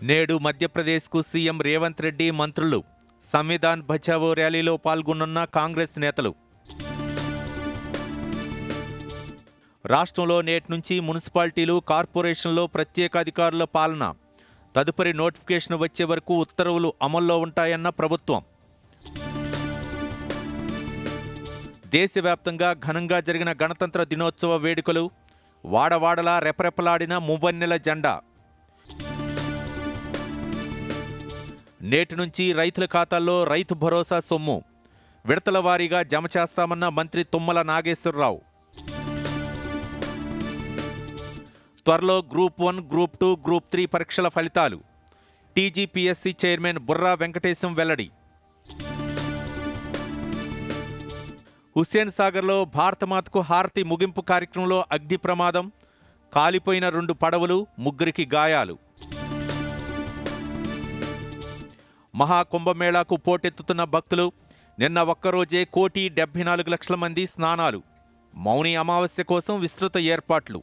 నేడు మధ్యప్రదేశ్కు సీఎం రేవంత్ రెడ్డి మంత్రులు. సంవిధాన్ బచావో ర్యాలీలో పాల్గొనున్న కాంగ్రెస్ నేతలు. రాష్ట్రంలో నేటి నుంచి మున్సిపాలిటీలు, కార్పొరేషన్లో ప్రత్యేక అధికారుల పాలన. తదుపరి నోటిఫికేషన్ వచ్చే వరకు ఉత్తర్వులు అమల్లో ఉంటాయన్న ప్రభుత్వం. దేశవ్యాప్తంగా ఘనంగా జరిగిన గణతంత్ర దినోత్సవ వేడుకలు. వాడవాడలా రెపరెపలాడిన మువ్వన్నెల జెండా. నేటి నుంచి రైతుల ఖాతాల్లో రైతు భరోసా సొమ్ము విడతల వారీగా జమ చేస్తామన్న మంత్రి తుమ్మల నాగేశ్వరరావు. త్వరలో గ్రూప్ 1, గ్రూప్ 2, గ్రూప్ 3 పరీక్షల ఫలితాలు. టీజీపీఎస్సీ చైర్మన్ బుర్రా వెంకటేశం వెల్లడి. హుస్సేన్ సాగర్లో భారతమాతకు హారతి ముగింపు కార్యక్రమంలో అగ్ని ప్రమాదం. కాలిపోయిన 2 పడవలు, 3కి గాయాలు. మహాకుంభమేళాకు పోటెత్తుతున్న భక్తులు. నిన్న ఒక్కరోజే 1,74,00,000 మంది స్నానాలు. మౌని అమావాస్య కోసం విస్తృత ఏర్పాట్లు.